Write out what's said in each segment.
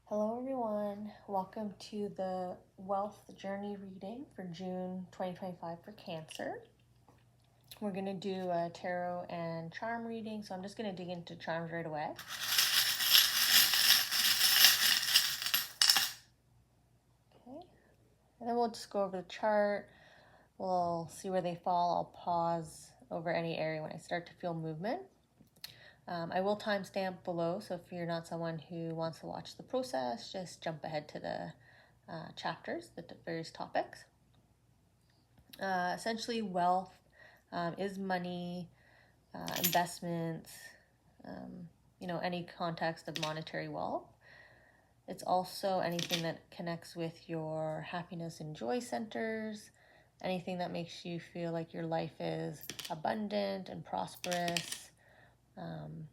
Hello everyone, welcome to the Wealth Journey reading for June 2025 for Cancer. We're going to do a tarot and charm reading, so I'm just going to dig into charms right away. Okay, and then we'll just go over the chart. We'll see where they fall. I'll pause over any area when I start to feel movement. I will timestamp below, so if you're not someone who wants to watch the process, just jump ahead to the chapters, the various topics. Essentially, wealth is money, investments, any context of monetary wealth. It's also anything that connects with your happiness and joy centers, anything that makes you feel like your life is abundant and prosperous.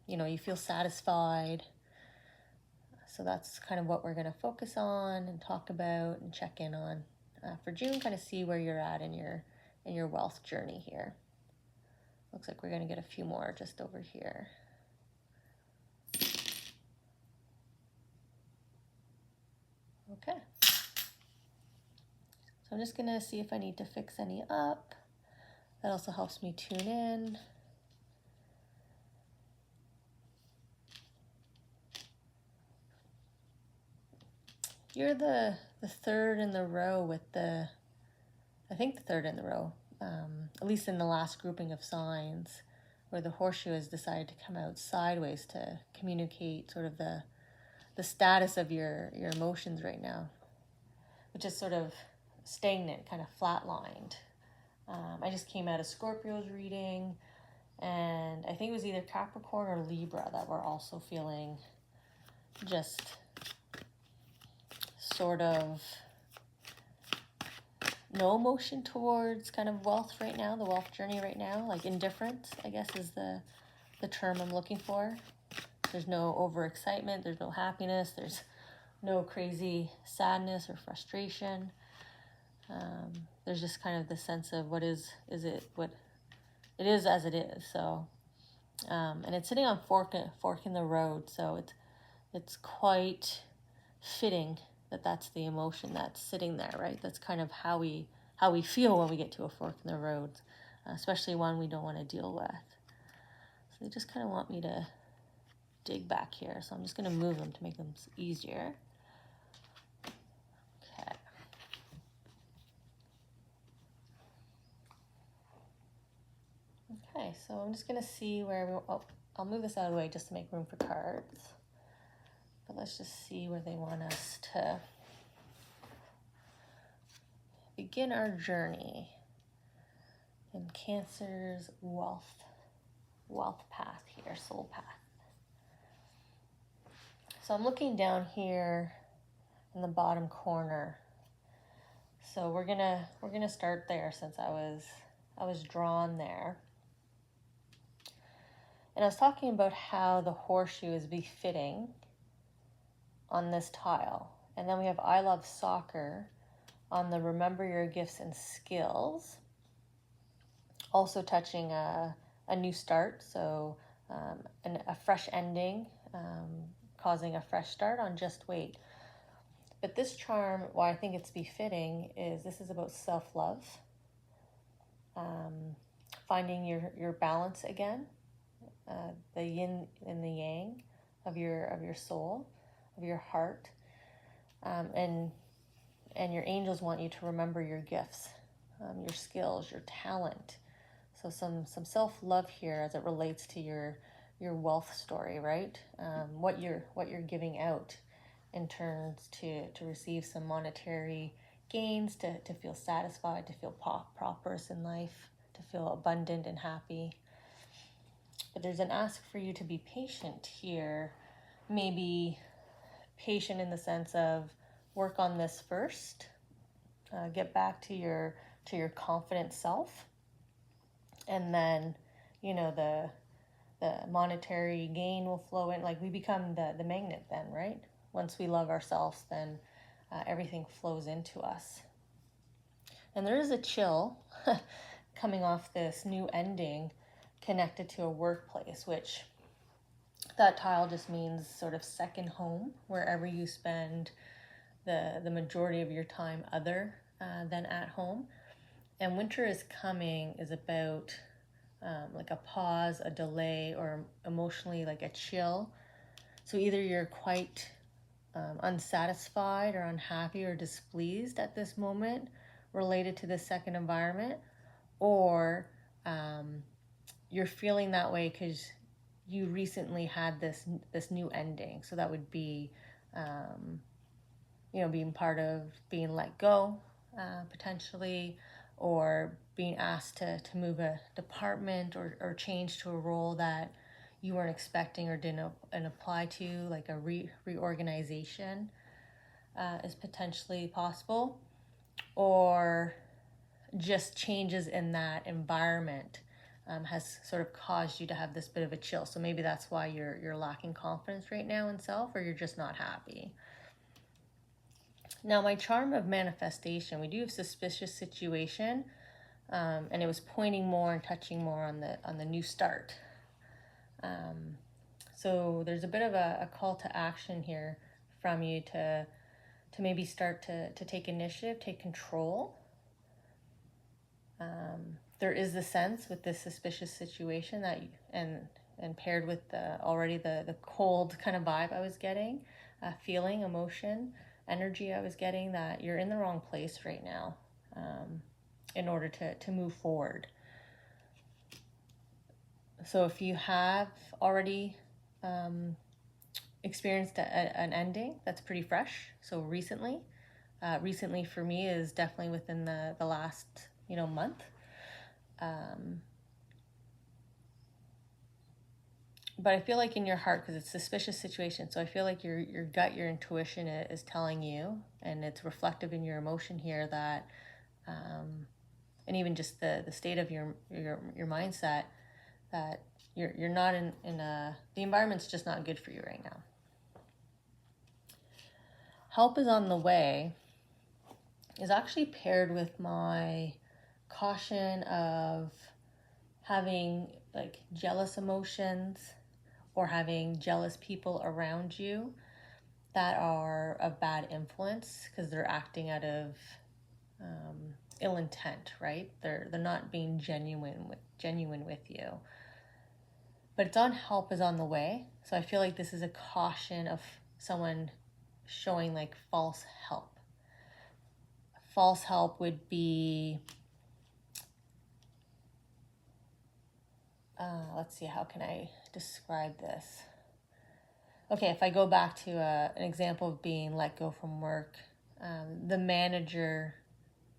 You feel satisfied. So that's kind of what we're going to focus on and talk about and check in on for June, kind of see where you're at in your wealth journey here. Looks like we're going to get a few more just over here. Okay. So I'm just going to see if I need to fix any up. That also helps me tune in. You're the third in the row with the third in the row, at least in the last grouping of signs, where the horseshoe has decided to come out sideways to communicate sort of the status of your emotions right now, which is sort of stagnant, kind of flatlined. I just came out of Scorpio's reading, and I think it was either Capricorn or Libra that were also feeling just sort of no emotion towards kind of wealth right now, the wealth journey right now, like indifference, I guess is the term I'm looking for. There's no overexcitement, there's no happiness, there's no crazy sadness or frustration. There's just kind of the sense of what is it as it is. So, and it's sitting on fork in the road, so it's quite fitting that that's the emotion that's sitting there, right? That's kind of how we feel when we get to a fork in the road, especially one we don't want to deal with. So they just kind of want me to dig back here, so I'm just going to move them to make them easier. Okay. Okay, so I'm just going to see where I'll move this out of the way just to make room for cards. But let's just see where they want us to begin our journey in Cancer's wealth path here, soul path. So I'm looking down here in the bottom corner. So we're gonna start there since I was drawn there. And I was talking about how the horseshoe is befitting on this tile. And then we have I love soccer on the remember your gifts and skills. Also touching a new start, so a fresh ending, causing a fresh start on just wait. But this charm, why I think it's befitting, is this is about self-love, finding your balance again, the yin and the yang of your soul, of your heart, and your angels want you to remember your gifts, your skills, your talent. So some self-love here as it relates to your wealth story, right? What you're giving out in terms to receive some monetary gains, to feel satisfied, to feel prosperous in life, to feel abundant and happy. But there's an ask for you to be patient here, maybe patient in the sense of work on this first, get back to your confident self, and then the monetary gain will flow in. Like we become the magnet then, right? Once we love ourselves, then everything flows into us. And there is a chill coming off this new ending connected to a workplace, which That tile just means sort of second home, wherever you spend the majority of your time other than at home. And winter is coming is about like a pause, a delay, or emotionally like a chill. So either you're quite unsatisfied or unhappy or displeased at this moment related to the second environment, or you're feeling that way because you recently had this new ending. So that would be being part of being let go, potentially, or being asked to move a department or change to a role that you weren't expecting or didn't apply to, like a reorganization is potentially possible, or just changes in that environment has sort of caused you to have this bit of a chill. So maybe that's why you're lacking confidence right now in self, or you're just not happy. Now, my charm of manifestation, we do have suspicious situation, and it was pointing more and touching more on the new start. So there's a bit of a call to action here from you to maybe start to take initiative, take control. There is the sense with this suspicious situation that, and paired with already the cold kind of vibe I was getting, feeling, emotion, energy I was getting, that you're in the wrong place right now in order to move forward. So if you have already experienced an ending that's pretty fresh, so recently for me is definitely within the last month. But I feel like in your heart, because it's a suspicious situation, so I feel like your gut, your intuition is telling you, and it's reflective in your emotion here, that and even just the state of your mindset, that you're not in the environment's just not good for you right now. Help is on the way is actually paired with my caution of having like jealous emotions or having jealous people around you that are a bad influence, because they're acting out of ill intent, right? They're not being genuine with you. But it's on help is on the way. So I feel like this is a caution of someone showing like false help. False help would be, let's see, how can I describe this? Okay, if I go back to an example of being let go from work, the manager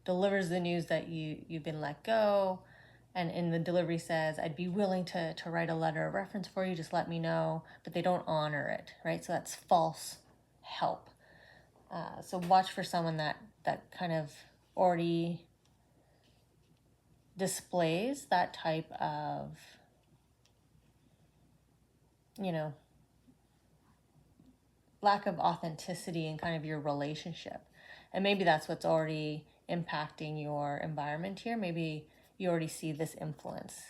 delivers the news that you've been let go, and in the delivery says, I'd be willing to write a letter of reference for you, just let me know, but they don't honor it, right? So that's false help. So watch for someone that kind of already displays that type of, lack of authenticity in kind of your relationship. And maybe that's what's already impacting your environment here. Maybe you already see this influence.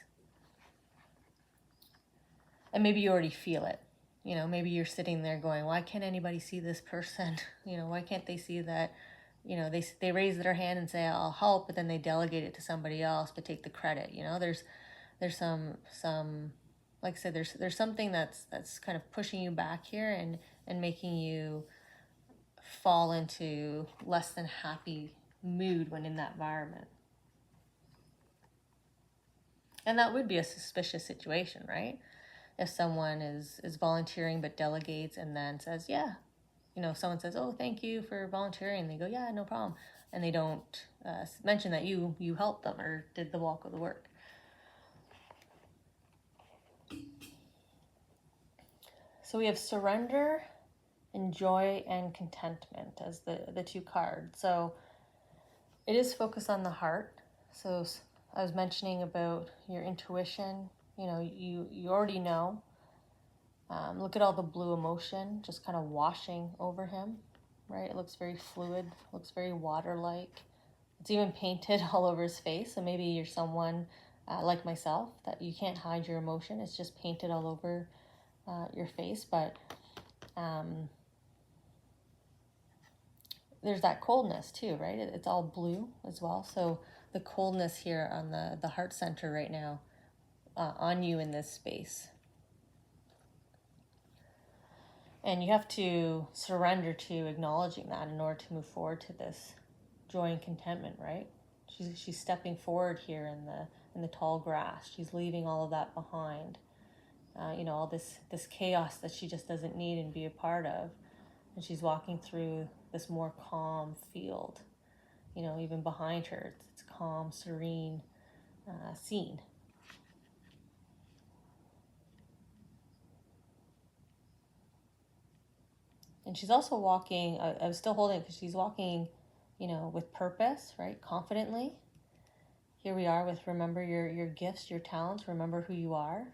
And maybe you already feel it. Maybe you're sitting there going, why can't anybody see this person? Why can't they see that, they raise their hand and say, I'll help, but then they delegate it to somebody else, but take the credit. There's some like I said, there's something that's kind of pushing you back here and making you fall into less than happy mood when in that environment. And that would be a suspicious situation, right? If someone is volunteering but delegates and then says, yeah, someone says, oh, thank you for volunteering. And they go, yeah, no problem. And they don't mention that you helped them or did the bulk of the work. So we have surrender and joy and contentment as the two cards. So it is focused on the heart. So I was mentioning about your intuition. You already know. Look at all the blue emotion just kind of washing over him, right? It looks very fluid, looks very water-like. It's even painted all over his face. So maybe you're someone like myself that you can't hide your emotion. It's just painted all over your face, but there's that coldness too, right? It's all blue as well. So the coldness here on the heart center right now on you in this space. And you have to surrender to acknowledging that in order to move forward to this joy and contentment, right? She's stepping forward here in the tall grass. She's leaving all of that behind. All this chaos that she just doesn't need and be a part of. And she's walking through this more calm field. Even behind her, it's calm, serene scene. And she's also walking, I was still holding it because she's walking, with purpose, right? Confidently. Here we are with remember your gifts, your talents, remember who you are.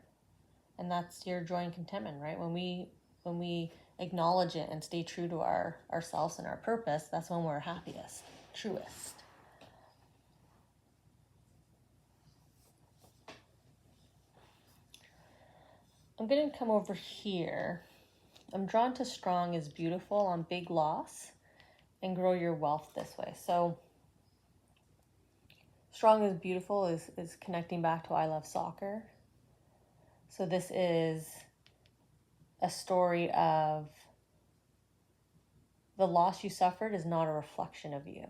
And that's your joy and contentment, right? When we acknowledge it and stay true to ourselves and our purpose, that's when we're happiest, truest. I'm going to come over here. I'm drawn to strong is beautiful on big loss and grow your wealth this way. So strong is beautiful is connecting back to I love soccer. So this is a story of the loss you suffered is not a reflection of you.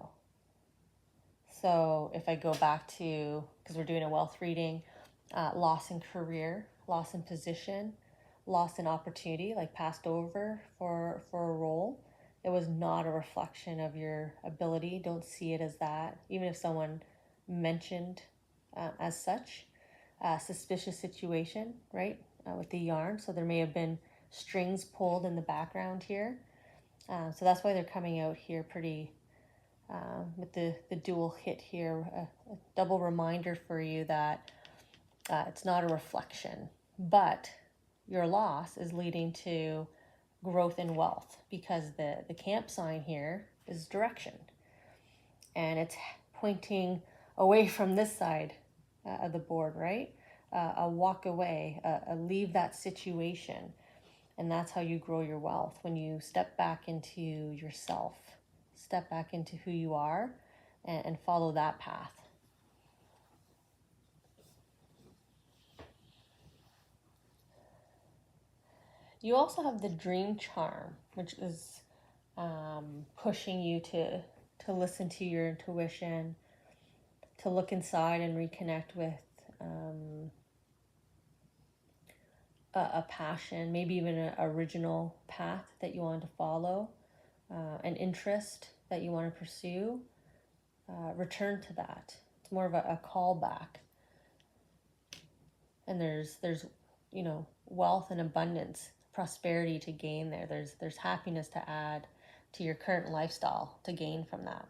So if I go back to, because we're doing a wealth reading, loss in career, loss in position, loss in opportunity, like passed over for a role, it was not a reflection of your ability. Don't see it as that. Even if someone mentioned as such, suspicious situation, right, with the yarn. So there may have been strings pulled in the background here. So that's why they're coming out here pretty, with the dual hit here, a double reminder for you that it's not a reflection, but your loss is leading to growth and wealth because the camp sign here is direction. And it's pointing away from this side of the board, right? A walk away, a leave that situation. And that's how you grow your wealth, when you step back into yourself, step back into who you are, and follow that path. You also have the dream charm, which is pushing you to listen to your intuition, to look inside and reconnect with a passion, maybe even an original path that you want to follow, an interest that you want to pursue. Return to that. It's more of a callback. And there's wealth and abundance, prosperity to gain there. There's happiness to add to your current lifestyle to gain from that.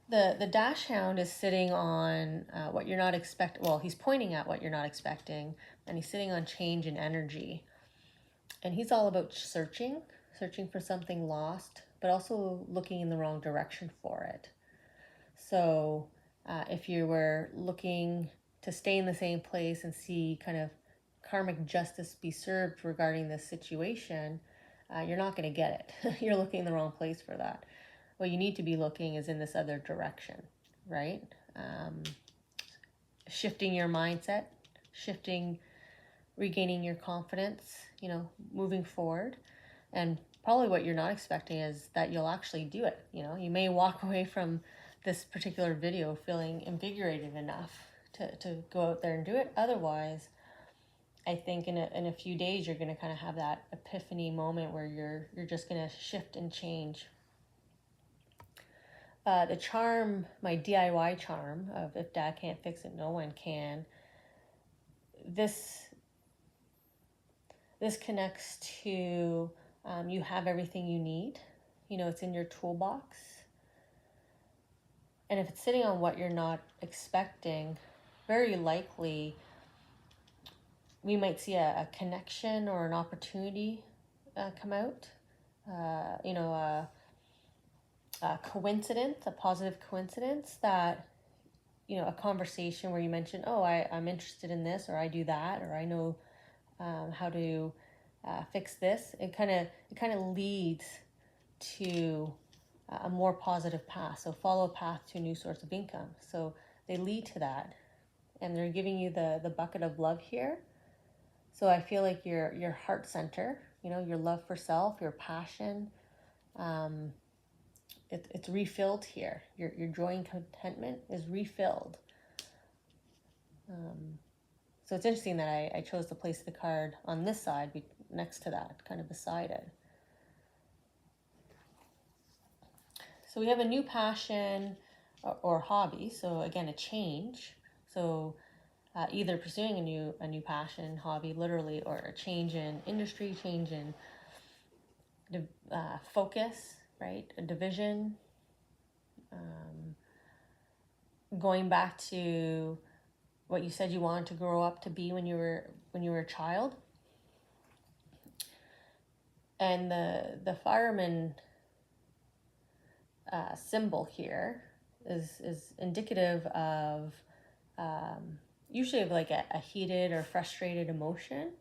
The dash hound is sitting on what you're not expecting. Well, he's pointing at what you're not expecting, and he's sitting on change and energy. And he's all about searching for something lost, but also looking in the wrong direction for it. So if you were looking to stay in the same place and see kind of karmic justice be served regarding this situation, you're not going to get it. You're looking in the wrong place for that. What you need to be looking is in this other direction, right? Shifting your mindset, regaining your confidence, moving forward. And probably what you're not expecting is that you'll actually do it. You may walk away from this particular video feeling invigorated enough to go out there and do it. Otherwise, I think in a few days, you're going to kind of have that epiphany moment where you're just going to shift and change. The charm, my DIY charm of if dad can't fix it, no one can. This connects to you have everything you need. It's in your toolbox. And if it's sitting on what you're not expecting, very likely we might see a connection or an opportunity come out. A coincidence, a positive coincidence that, a conversation where you mention, oh, I'm interested in this, or I do that, or I know how to fix this. It kind of leads to a more positive path. So follow a path to a new source of income. So they lead to that, and they're giving you the bucket of love here. So I feel like your heart center, your love for self, your passion, it's refilled here. Your joy and contentment is refilled. So it's interesting that I chose to place the card on this side next to that, kind of beside it. So we have a new passion or hobby. So again, a change. So either pursuing a new passion, hobby, literally, or a change in industry, change in focus, right? A division. Going back to what you said you wanted to grow up to be when you were a child. And the fireman symbol here is indicative of usually of like a heated or frustrated emotion,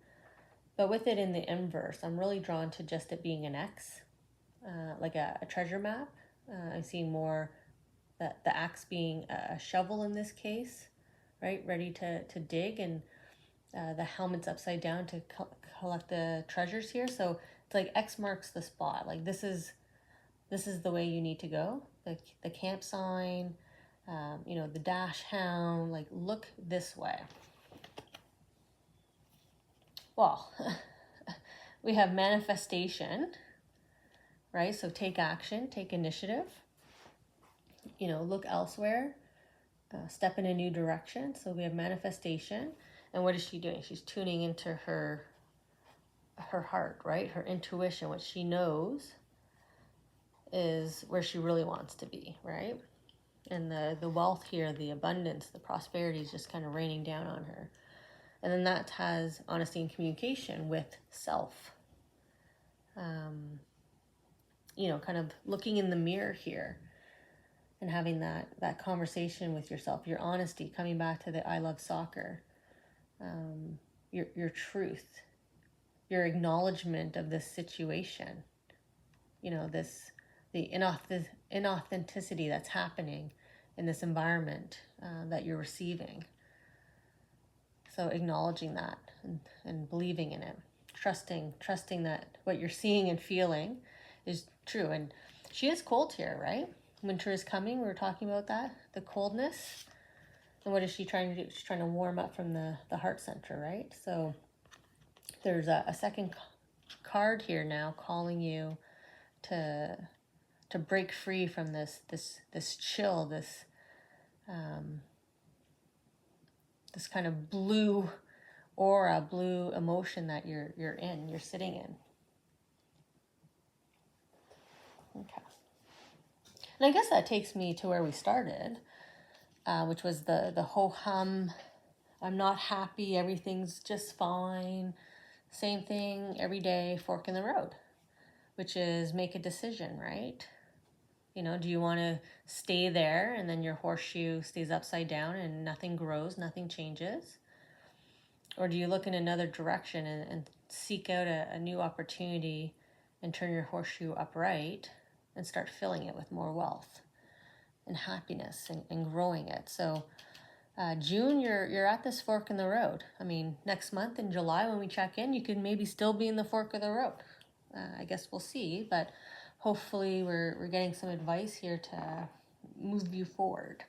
but with it in the inverse, I'm really drawn to just it being an X, like a treasure map. I see more that the axe being a shovel in this case, right, ready to dig, and the helmet's upside down to collect the treasures here. So it's like X marks the spot. Like this is the way you need to go. The camp sign, the dash hound. Like look this way. Well, we have manifestation, right? So take action, take initiative. Look elsewhere. Step in a new direction. So we have manifestation. And what is she doing? She's tuning into her heart, right? Her intuition, what she knows is where she really wants to be, right? And the wealth here, the abundance, the prosperity is just kind of raining down on her. And then that has honesty and communication with self. Kind of looking in the mirror here and having that conversation with yourself, your honesty, coming back to the I love soccer, your truth, your acknowledgement of this situation, the inauthenticity that's happening in this environment that you're receiving. So acknowledging that and believing in it, trusting that what you're seeing and feeling is true. And she is cold here, right? Winter is coming. We were talking about that, the coldness. And what is she trying to do? She's trying to warm up from the heart center, right? So there's a second card here now calling you to break free from this chill, this kind of blue aura, blue emotion that you're sitting in. Okay. And I guess that takes me to where we started, which was the ho-hum, I'm not happy, everything's just fine, same thing every day, fork in the road, which is make a decision, right? Do you want to stay there and then your horseshoe stays upside down and nothing grows, nothing changes? Or do you look in another direction and seek out a new opportunity and turn your horseshoe upright and start filling it with more wealth and happiness and growing it? So June, you're at this fork in the road. I mean, next month in July when we check in, you could maybe still be in the fork of the road. I guess we'll see, but hopefully we're getting some advice here to move you forward.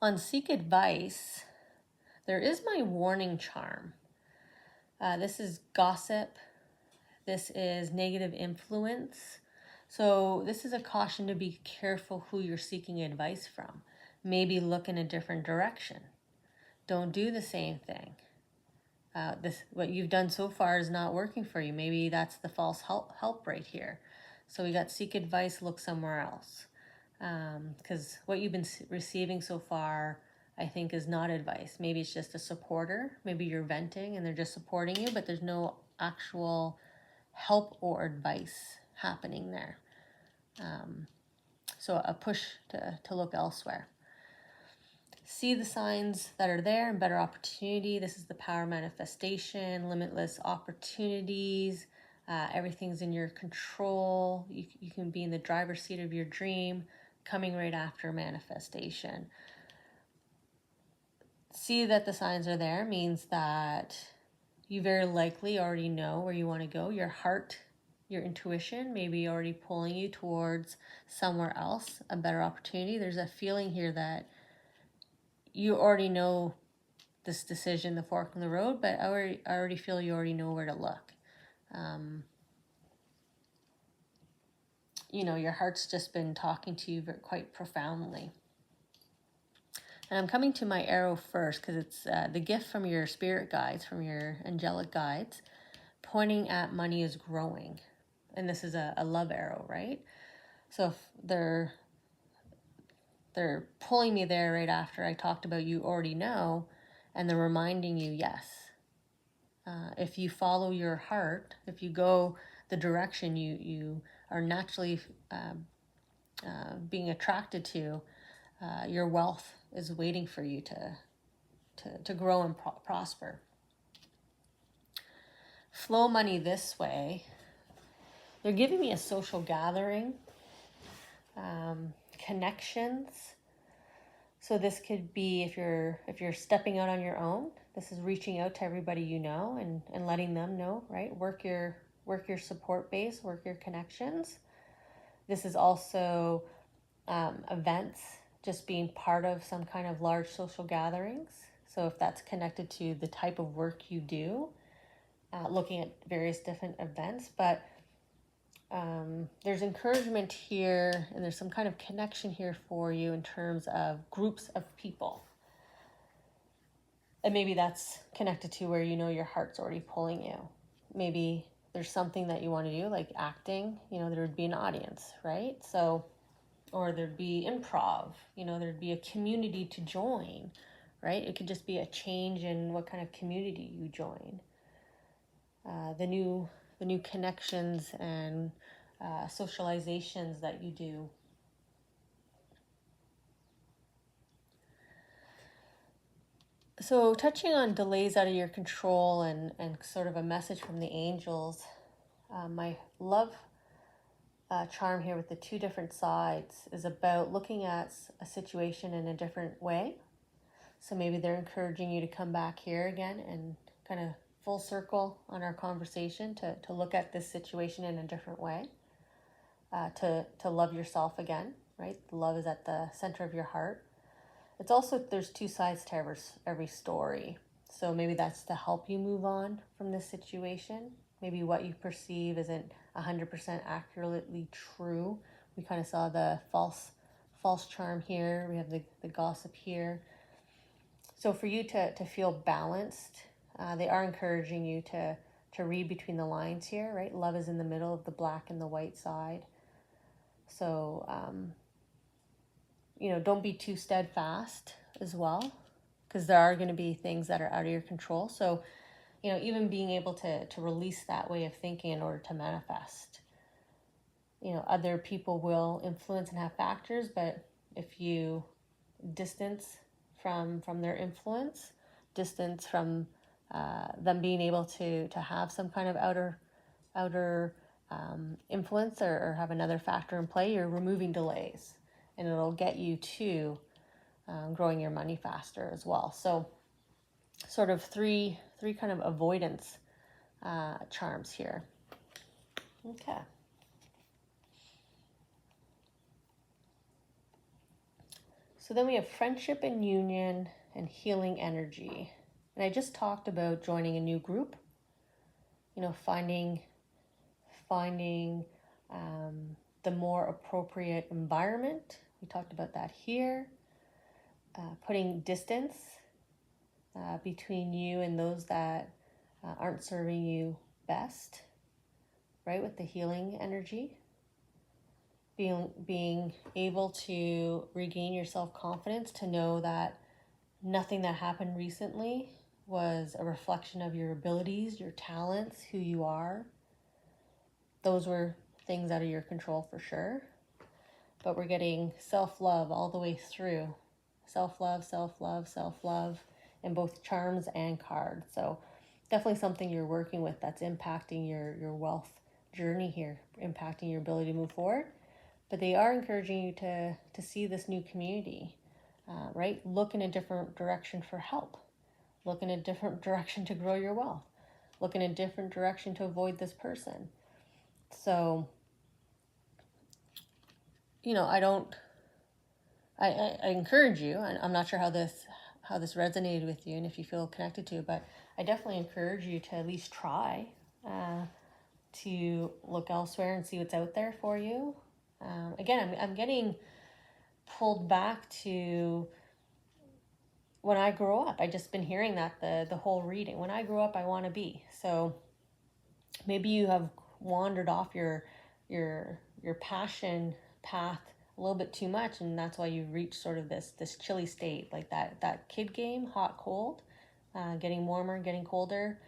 On Seek Advice, there is my warning charm. This is gossip. This is negative influence. So this is a caution to be careful who you're seeking advice from. Maybe look in a different direction. Don't do the same thing. What you've done so far is not working for you. Maybe that's the false help right here. So we got seek advice, look somewhere else. Because what you've been receiving so far, I think, is not advice. Maybe it's just a supporter. Maybe you're venting and they're just supporting you, but there's no actual help or advice happening there. So a push to look elsewhere. See the signs that are there and better opportunity. This is the power manifestation, limitless opportunities. Everything's in your control. You can be in the driver's seat of your dream, coming right after manifestation. See that the signs are there means that you very likely already know where you want to go. Your heart, your intuition may be already pulling you towards somewhere else, a better opportunity. There's a feeling here that you already know this decision, the fork in the road, but I already feel you already know where to look. Your heart's just been talking to you quite profoundly. And I'm coming to my arrow first because it's the gift from your spirit guides, from your angelic guides, pointing at money is growing. And this is a love arrow, right? So if they're pulling me there right after I talked about you already know, and they're reminding you, yes. If you follow your heart, if you go the direction you are naturally being attracted to, your wealth is waiting for you to grow and prosper. Flow money this way. They're giving me a social gathering, connections. So this could be if you're stepping out on your own. This is reaching out to everybody you know and letting them know, right? Work your support base, work your connections. This is also events, just being part of some kind of large social gatherings. So if that's connected to the type of work you do, looking at various different events. But there's encouragement here, and there's some kind of connection here for you in terms of groups of people. And maybe that's connected to where you know your heart's already pulling you. Maybe there's something that you want to do, like acting, there would be an audience, right? So, or there'd be improv, there'd be a community to join, right? It could just be a change in what kind of community you join. The new connections and socializations that you do. So touching on delays out of your control and sort of a message from the angels, my love charm here with the two different sides is about looking at a situation in a different way. So maybe they're encouraging you to come back here again and kind of full circle on our conversation to look at this situation in a different way, to love yourself again, right? Love is at the center of your heart. It's also, there's two sides to every story. So maybe that's to help you move on from this situation. Maybe what you perceive isn't 100% accurately true. We kind of saw the false charm here. We have the gossip here. So for you to feel balanced, they are encouraging you to read between the lines here, right? Love is in the middle of the black and the white side. So, don't be too steadfast as well, because there are going to be things that are out of your control. So, even being able to release that way of thinking in order to manifest. Other people will influence and have factors, but if you distance from their influence, distance from them being able to have some kind of outer influence or have another factor in play, you're removing delays, and it'll get you to growing your money faster as well. So sort of three kind of avoidance charms here. Okay. So then we have friendship and union and healing energy. And I just talked about joining a new group, finding the more appropriate environment. We talked about that here. Putting distance between you and those that aren't serving you best, right? With the healing energy. Being able to regain your self-confidence, to know that nothing that happened recently was a reflection of your abilities, your talents, who you are. Those were things out of your control for sure. But we're getting self-love all the way through self-love, self-love, self-love in both charms and cards. So definitely something you're working with that's impacting your wealth journey here, impacting your ability to move forward. But they are encouraging you to see this new community, right? Look in a different direction for help. Look in a different direction to grow your wealth. Look in a different direction to avoid this person. So, I encourage you, and I'm not sure how this resonated with you and if you feel connected to it, but I definitely encourage you to at least try to look elsewhere and see what's out there for you. Again, I'm getting pulled back to when I grow up. I just been hearing that the whole reading. When I grow up, I want to be. So maybe you have wandered off your passion path a little bit too much, and that's why you've reached sort of this chilly state, like that kid game, hot cold, getting warmer, getting colder.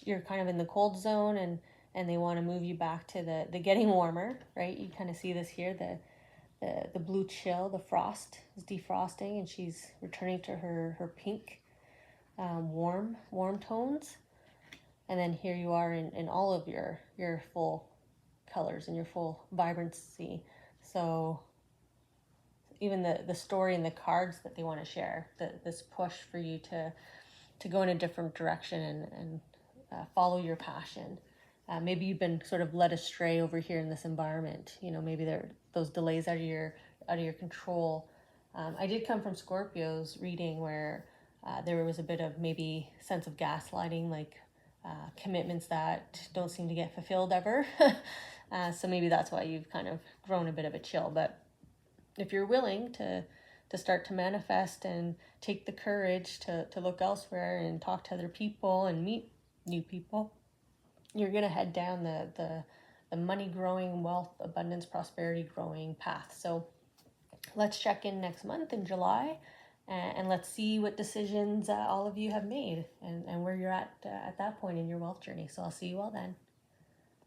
You're kind of in the cold zone, and they want to move you back to the getting warmer, right? You kind of see this here, the blue chill, the frost is defrosting, and she's returning to her pink, warm tones. And then here you are in all of your full colors and your full vibrancy. So even the story and the cards that they want to share, this push for you to go in a different direction and follow your passion. Maybe you've been sort of led astray over here in this environment. Maybe there those delays out of your control. I did come from Scorpio's reading where there was a bit of maybe sense of gaslighting, like commitments that don't seem to get fulfilled ever. So maybe that's why you've kind of grown a bit of a chill. But if you're willing to start to manifest and take the courage to look elsewhere and talk to other people and meet new people, you're going to head down the money growing, wealth, abundance, prosperity growing path. So let's check in next month in July, and let's see what decisions all of you have made and where you're at that point in your wealth journey. So I'll see you all then.